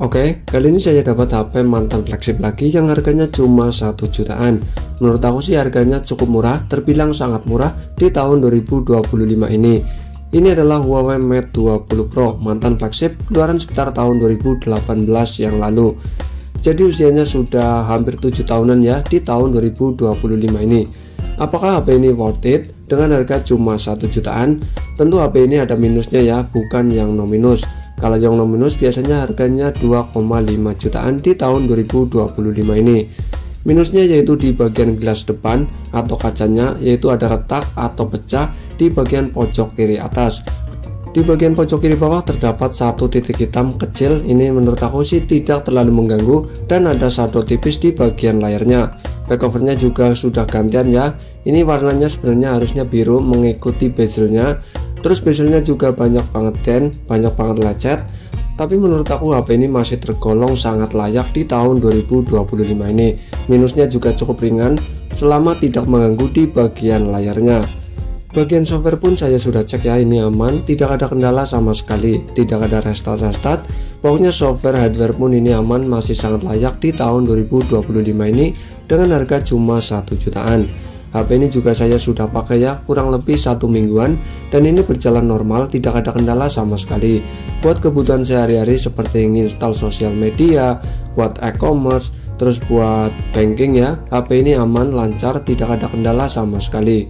Oke, kali ini saya dapat HP mantan flagship lagi yang harganya cuma 1 jutaan. Menurut aku sih harganya cukup murah, terbilang sangat murah di tahun 2025 ini. Ini adalah Huawei Mate 20 Pro, mantan flagship keluaran sekitar tahun 2018 yang lalu. Jadi usianya sudah hampir 7 tahunan ya di tahun 2025 ini. Apakah HP ini worth it? Dengan harga cuma 1 jutaan, tentu HP ini ada minusnya ya, bukan yang no minus. Kalau yang no minus biasanya harganya 2,5 jutaan di tahun 2025 ini. Minusnya yaitu di bagian gelas depan atau kacanya, yaitu ada retak atau pecah di bagian pojok kiri atas. Di bagian pojok kiri bawah terdapat satu titik hitam kecil. Ini menurut aku sih tidak terlalu mengganggu, dan ada shadow tipis di bagian layarnya. Backcovernya juga sudah gantian ya. Ini warnanya sebenarnya harusnya biru mengikuti bezelnya. Terus bezelnya juga banyak banget dent, banyak banget lecet. Tapi menurut aku HP ini masih tergolong sangat layak di tahun 2025 ini. Minusnya juga cukup ringan selama tidak mengganggu di bagian layarnya. Bagian software pun saya sudah cek ya, ini aman, tidak ada kendala sama sekali, tidak ada restart. Pokoknya software hardware pun ini aman, masih sangat layak di tahun 2025 ini dengan harga cuma 1 jutaan. HP ini juga saya sudah pakai ya kurang lebih 1 mingguan, dan ini berjalan normal, tidak ada kendala sama sekali. Buat kebutuhan sehari-hari seperti install sosial media, buat e-commerce, terus buat banking ya, HP ini aman, lancar, tidak ada kendala sama sekali.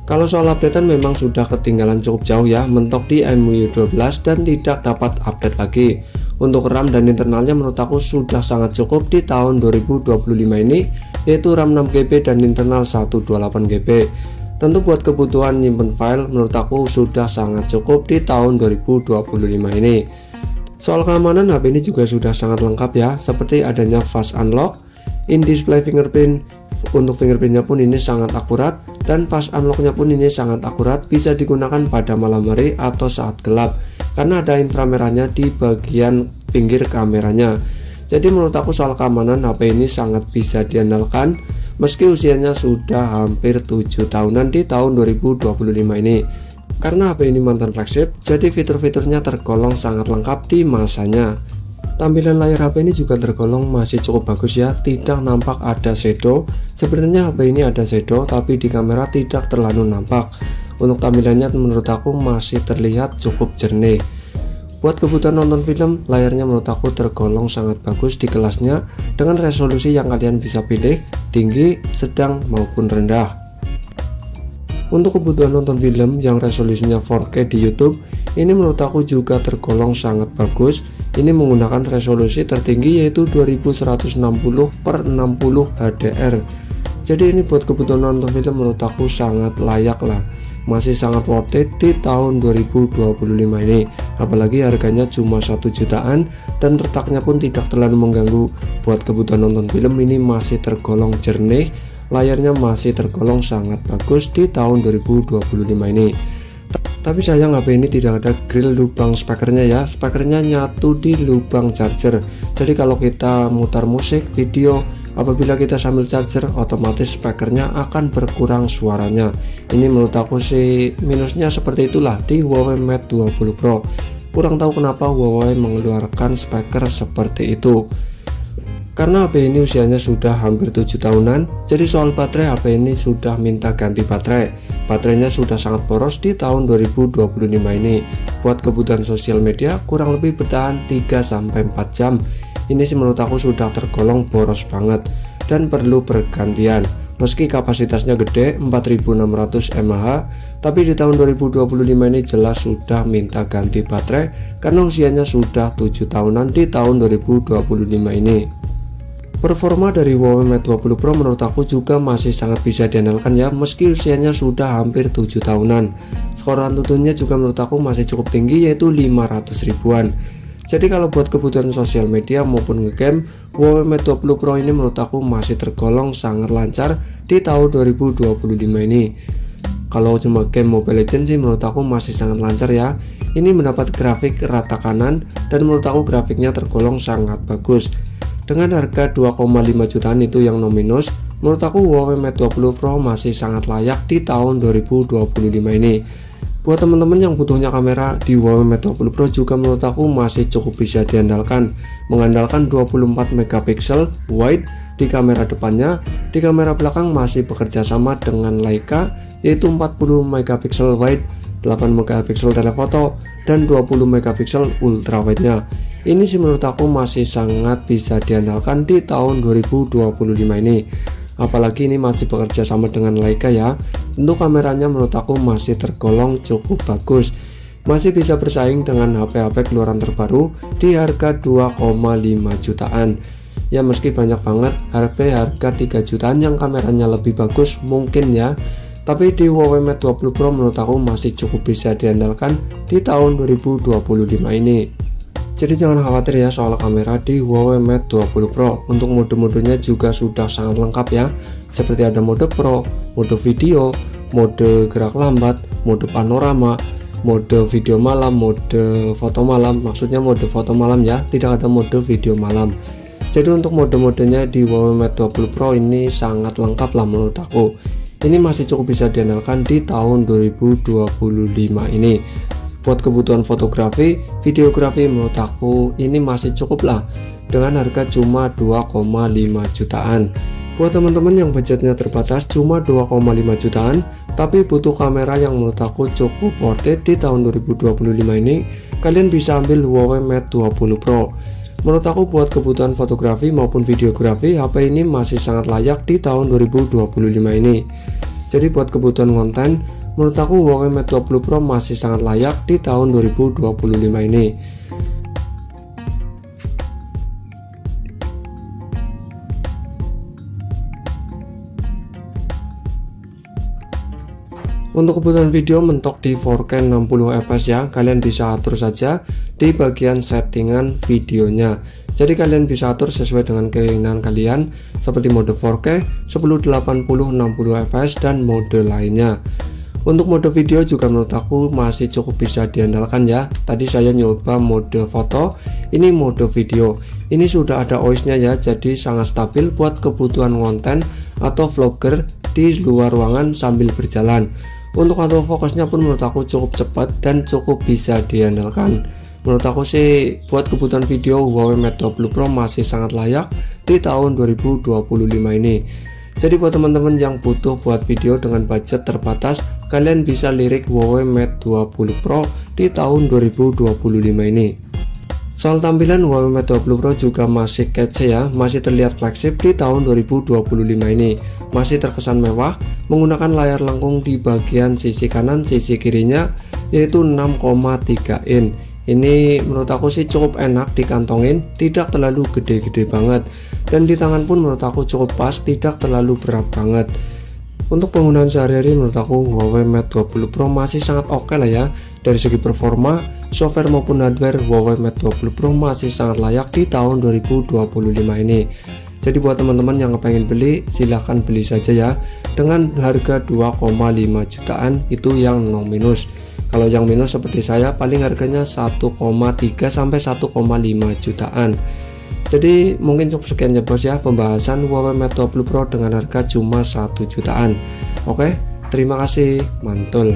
Kalau soal updatean memang sudah ketinggalan cukup jauh ya, mentok di MIUI 12 dan tidak dapat update lagi. Untuk RAM dan internalnya menurut aku sudah sangat cukup di tahun 2025 ini, yaitu RAM 6GB dan internal 128GB. Tentu buat kebutuhan nyimpen file menurut aku sudah sangat cukup di tahun 2025 ini. Soal keamanan HP ini juga sudah sangat lengkap ya, seperti adanya fast unlock, in-display fingerprint. Untuk fingerprintnya pun ini sangat akurat, dan fast unlocknya pun ini sangat akurat, bisa digunakan pada malam hari atau saat gelap karena ada inframerahnya di bagian pinggir kameranya. Jadi menurut aku soal keamanan HP ini sangat bisa diandalkan meski usianya sudah hampir 7 tahunan di tahun 2025 ini. Karena HP ini mantan flagship, jadi fitur-fiturnya tergolong sangat lengkap di masanya. Tampilan layar HP ini juga tergolong masih cukup bagus ya, tidak nampak ada shadow. Sebenarnya HP ini ada shadow, tapi di kamera tidak terlalu nampak. Untuk tampilannya menurut aku masih terlihat cukup jernih. Buat kebutuhan nonton film, layarnya menurut aku tergolong sangat bagus di kelasnya, dengan resolusi yang kalian bisa pilih, tinggi, sedang, maupun rendah. Untuk kebutuhan nonton film yang resolusinya 4K di YouTube, ini menurut aku juga tergolong sangat bagus. Ini menggunakan resolusi tertinggi yaitu 2160 per 60 HDR. Jadi ini buat kebutuhan nonton film menurut aku sangat layak lah, masih sangat worth it di tahun 2025 ini. Apalagi harganya cuma 1 jutaan dan retaknya pun tidak terlalu mengganggu. Buat kebutuhan nonton film ini masih tergolong jernih, layarnya masih tergolong sangat bagus di tahun 2025 ini. Tapi sayang HP ini tidak ada grill lubang speakernya ya, speakernya nyatu di lubang charger. Jadi kalau kita mutar musik, video, apabila kita sambil charger, otomatis speakernya akan berkurang suaranya. Ini menurut aku sih minusnya seperti itulah di Huawei Mate 20 Pro. Kurang tahu kenapa Huawei mengeluarkan speaker seperti itu. Karena HP ini usianya sudah hampir 7 tahunan, jadi soal baterai HP ini sudah minta ganti baterai. Baterainya sudah sangat boros di tahun 2025 ini. Buat kebutuhan sosial media kurang lebih bertahan 3-4 jam. Ini sih menurut aku sudah tergolong boros banget dan perlu bergantian. Meski kapasitasnya gede 4600 mAh, tapi di tahun 2025 ini jelas sudah minta ganti baterai karena usianya sudah 7 tahunan di tahun 2025 ini. Performa dari Huawei Mate 20 Pro menurut aku juga masih sangat bisa diandalkan ya, meski usianya sudah hampir 7 tahunan. Skor Antutunya juga menurut aku masih cukup tinggi, yaitu 500 ribuan. Jadi kalau buat kebutuhan sosial media maupun ngegame, Huawei Mate 20 Pro ini menurut aku masih tergolong sangat lancar di tahun 2025 ini. Kalau cuma game Mobile Legends sih menurut aku masih sangat lancar ya. Ini mendapat grafik rata kanan dan menurut aku grafiknya tergolong sangat bagus. Dengan harga 2,5 jutaan itu yang no minus, menurut aku Huawei Mate 20 Pro masih sangat layak di tahun 2025 ini. Buat teman-teman yang butuhnya kamera di Huawei Mate 20 Pro juga menurut aku masih cukup bisa diandalkan, mengandalkan 24 megapiksel wide di kamera depannya. Di kamera belakang masih bekerja sama dengan Leica, yaitu 40 megapiksel wide, 8 megapiksel telefoto, dan 20 megapiksel ultra wide-nya. Ini sih menurut aku masih sangat bisa diandalkan di tahun 2025 ini. Apalagi ini masih bekerja sama dengan Leica ya. Tentu kameranya menurut aku masih tergolong cukup bagus, masih bisa bersaing dengan HP-HP keluaran terbaru di harga 2,5 jutaan. Ya meski banyak banget HP harga 3 jutaan yang kameranya lebih bagus mungkin ya, tapi di Huawei Mate 20 Pro menurut aku masih cukup bisa diandalkan di tahun 2025 ini. Jadi jangan khawatir ya soal kamera di Huawei Mate 20 Pro. Untuk mode-modenya juga sudah sangat lengkap ya, seperti ada mode Pro, mode video, mode gerak lambat, mode panorama, mode video malam, mode foto malam. Maksudnya mode foto malam ya, tidak ada mode video malam. Jadi untuk mode-modenya di Huawei Mate 20 Pro ini sangat lengkap lah menurut aku. Ini masih cukup bisa diandalkan di tahun 2025 ini. Buat kebutuhan fotografi, videografi menurut aku ini masih cukup lah dengan harga cuma 2,5 jutaan. Buat teman-teman yang budgetnya terbatas cuma 2,5 jutaan tapi butuh kamera yang menurut aku cukup worth it di tahun 2025 ini, kalian bisa ambil Huawei Mate 20 Pro. Menurut aku buat kebutuhan fotografi maupun videografi, HP ini masih sangat layak di tahun 2025 ini. Jadi buat kebutuhan konten, menurut aku Huawei Mate 20 Pro masih sangat layak di tahun 2025 ini. Untuk kebutuhan video mentok di 4K 60 fps ya, kalian bisa atur saja di bagian settingan videonya. Jadi kalian bisa atur sesuai dengan keinginan kalian, seperti mode 4K, 1080 60 fps dan mode lainnya. Untuk mode video juga menurut aku masih cukup bisa diandalkan ya. Tadi saya nyoba mode foto, ini mode video. Ini sudah ada OIS nya ya, jadi sangat stabil buat kebutuhan konten atau vlogger di luar ruangan sambil berjalan. Untuk autofocusnya pun menurut aku cukup cepat dan cukup bisa diandalkan. Menurut aku sih buat kebutuhan video Huawei Mate 20 Pro masih sangat layak di tahun 2025 ini. Jadi buat teman-teman yang butuh buat video dengan budget terbatas, kalian bisa lirik Huawei Mate 20 Pro di tahun 2025 ini. Soal tampilan Huawei Mate 20 Pro juga masih kece ya, masih terlihat flagship di tahun 2025 ini. Masih terkesan mewah, menggunakan layar lengkung di bagian sisi kanan, sisi kirinya, yaitu 6,3 in. Ini menurut aku sih cukup enak dikantongin, tidak terlalu gede-gede banget. Dan di tangan pun menurut aku cukup pas, tidak terlalu berat banget. Untuk penggunaan sehari-hari menurut aku Huawei Mate 20 Pro masih sangat oke lah ya. Dari segi performa, software maupun hardware, Huawei Mate 20 Pro masih sangat layak di tahun 2025 ini. Jadi buat teman-teman yang kepengen beli, silahkan beli saja ya. Dengan harga 2,5 jutaan itu yang no minus. Kalau yang minus seperti saya paling harganya 1,3 sampai 1,5 jutaan. Jadi mungkin cukup sekian ya bos ya pembahasan Huawei Mate 20 Pro dengan harga cuma 1 jutaan. Oke, terima kasih, mantul.